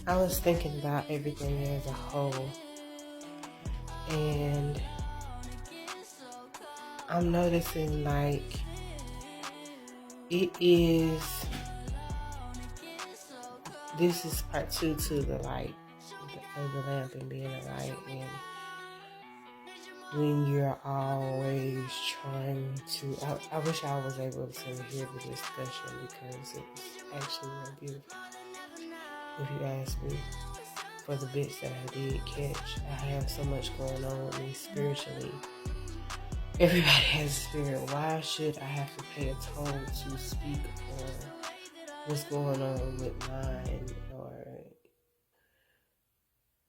I was thinking about everything as a whole, and I'm noticing like it is. This is part two to the light of the lamp and being a light, and when you're always trying to. I wish I was able to hear the discussion because it was actually really beautiful. If you ask me, for the bits that I did catch, I have so much going on with me spiritually. Everybody has a spirit. Why should I have to pay a toll to speak on what's going on with mine, or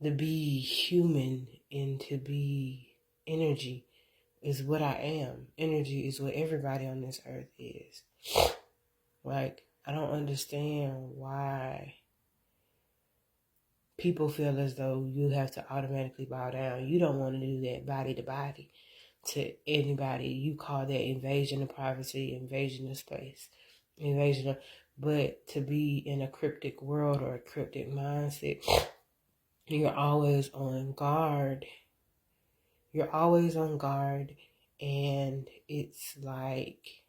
to be human and to be energy is what I am. Energy is what everybody on this earth is. Like, I don't understand why people feel as though you have to automatically bow down. You don't want to do that body to body to anybody. You call that invasion of privacy, invasion of space, but to be in a cryptic world or a cryptic mindset, you're always on guard. You're always on guard, and it's like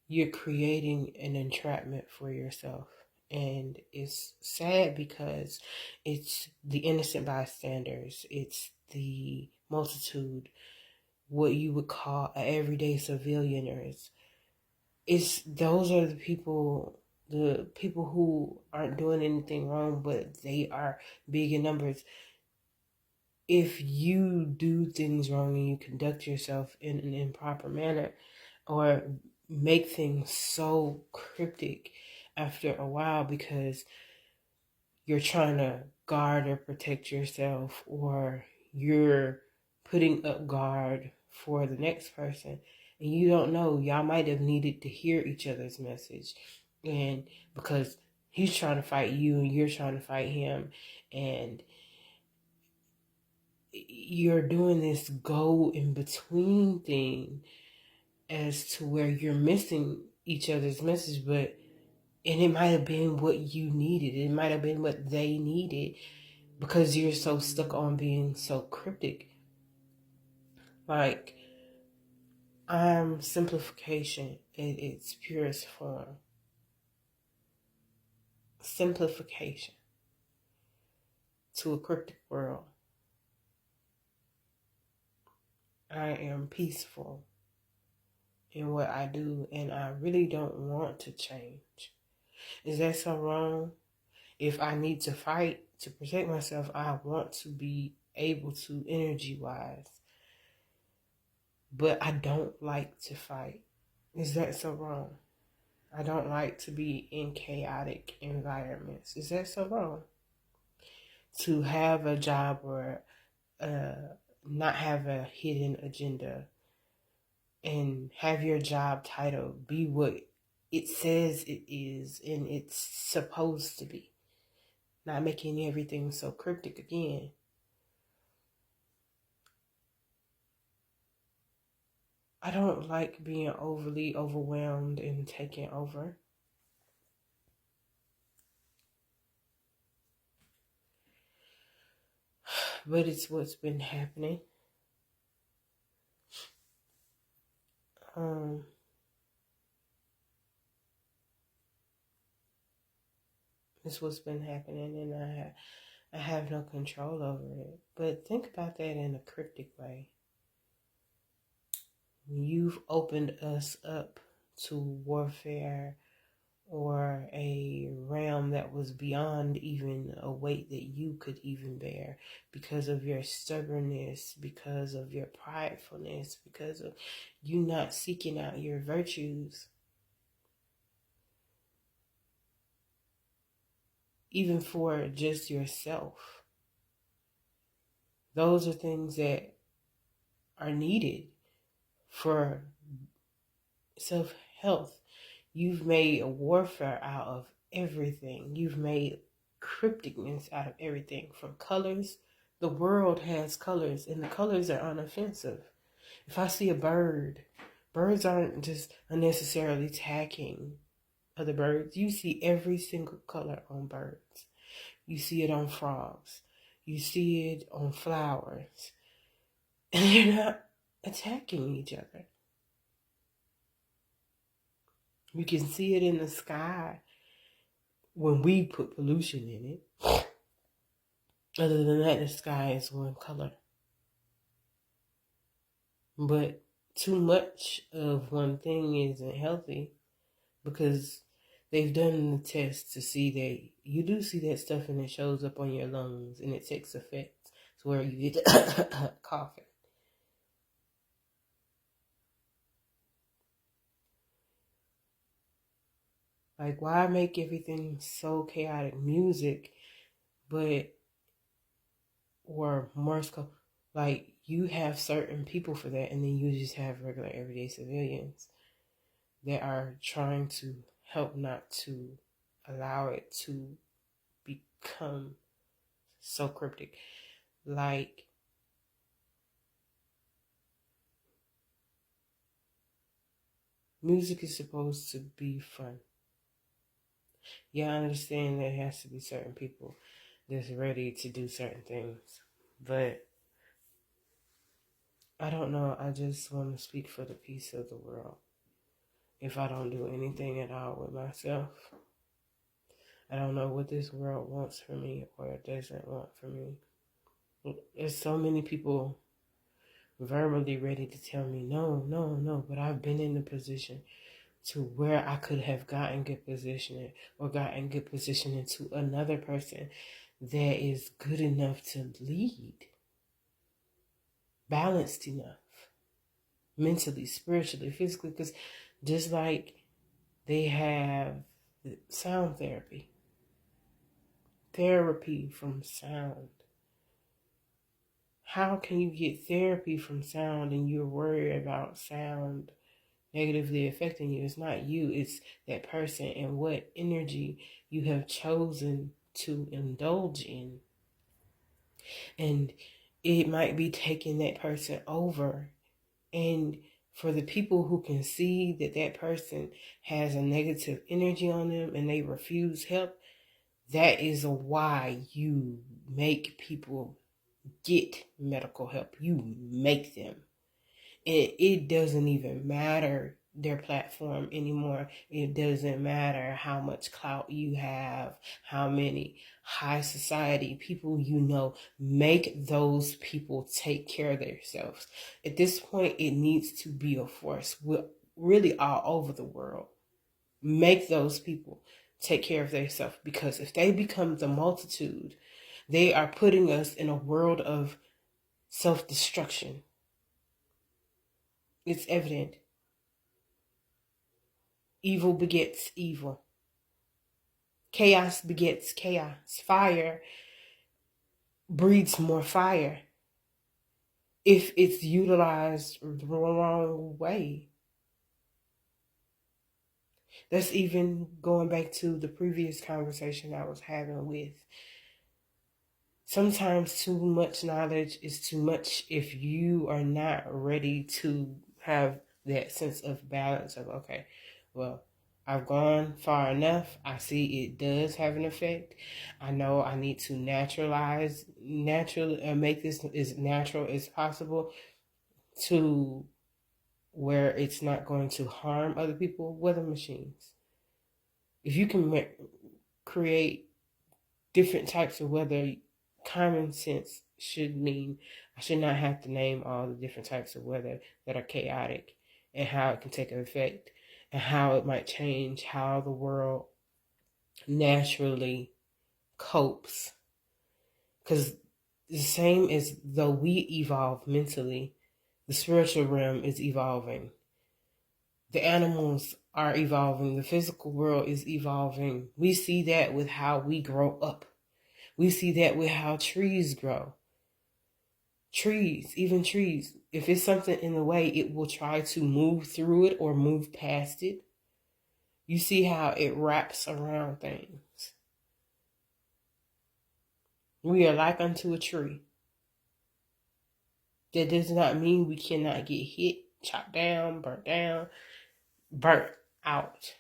you're creating an entrapment for yourself. And it's sad because it's the innocent bystanders. It's the multitude, what you would call an everyday civilianers. Those are the people who aren't doing anything wrong, but they are big in numbers. If you do things wrong and you conduct yourself in an improper manner, or make things so cryptic after a while because you're trying to guard or protect yourself, or you're putting up guard for the next person, and you don't know, y'all might have needed to hear each other's message, and because he's trying to fight you and you're trying to fight him, and you're doing this go in between thing as to where you're missing each other's message, and it might have been what you needed. It might have been what they needed because you're so stuck on being so cryptic. Like, I'm simplification in its purest form. Simplification to a cryptic world. I am peaceful in what I do, and I really don't want to change. Is that so wrong? If I need to fight to protect myself, I want to be able to energy-wise. But I don't like to fight. Is that so wrong? I don't like to be in chaotic environments. Is that so wrong? To have a job or not have a hidden agenda, and have your job title be what it says it is and it's supposed to be. Not making everything so cryptic again. I don't like being overly overwhelmed and taken over. But it's what's been happening. It's what's been happening, and I have no control over it. But think about that in a cryptic way. You've opened us up to warfare, or a realm that was beyond even a weight that you could even bear, because of your stubbornness, because of your pridefulness, because of you not seeking out your virtues. Even for just yourself. Those are things that are needed for self-health. You've made a warfare out of everything. You've made crypticness out of everything. From colors, the world has colors, and the colors are unoffensive. If I see a bird, birds aren't just unnecessarily attacking of the birds. You see every single color on birds. You see it on frogs. You see it on flowers. And they're not attacking each other. You can see it in the sky when we put pollution in it. Other than that, the sky is one color. But too much of one thing isn't healthy, because they've done the test to see that you do see that stuff and it shows up on your lungs and it takes effect to where you get coughing. Like, why make everything so chaotic? Music, but, or Morse code, like, you have certain people for that, and then you just have regular everyday civilians that are trying to help not to allow it to become so cryptic. Like, music is supposed to be fun. Yeah, I understand there has to be certain people that's ready to do certain things, but I don't know. I just want to speak for the peace of the world. If I don't do anything at all with myself, I don't know what this world wants for me or doesn't want for me. There's so many people verbally ready to tell me no, no, no, but I've been in the position to where I could have gotten good positioning or gotten good positioning to another person that is good enough to lead, balanced enough, mentally, spiritually, physically, because just like they have sound therapy from sound. How can you get therapy from sound and you're worried about sound negatively affecting you? It's not you, it's that person and what energy you have chosen to indulge in. And it might be taking that person over. And for the people who can see that that person has a negative energy on them and they refuse help, that is why you make people get medical help. You make them. And it doesn't even matter their platform anymore. It doesn't matter how much clout you have, how many high society people you know. Make those people take care of themselves. At this point, it needs to be a force really all over the world. Make those people take care of themselves, because if they become the multitude, they are putting us in a world of self-destruction. It's evident. Evil begets evil. Chaos begets chaos. Fire breeds more fire if it's utilized the wrong way. That's even going back to the previous conversation I was having with, sometimes too much knowledge is too much if you are not ready to have that sense of balance of, okay, well, I've gone far enough. I see it does have an effect. I know I need to make this as natural as possible to where it's not going to harm other people. Weather machines. If you can create different types of weather, common sense should mean I should not have to name all the different types of weather that are chaotic and how it can take an effect and how it might change how the world naturally copes. Because the same as though we evolve mentally, the spiritual realm is evolving. The animals are evolving. The physical world is evolving. We see that with how we grow up. We see that with how trees grow. Even trees, if it's something in the way, it will try to move through it or move past it. You see how it wraps around things. We are like unto a tree. That does not mean we cannot get hit, chopped down, burnt out.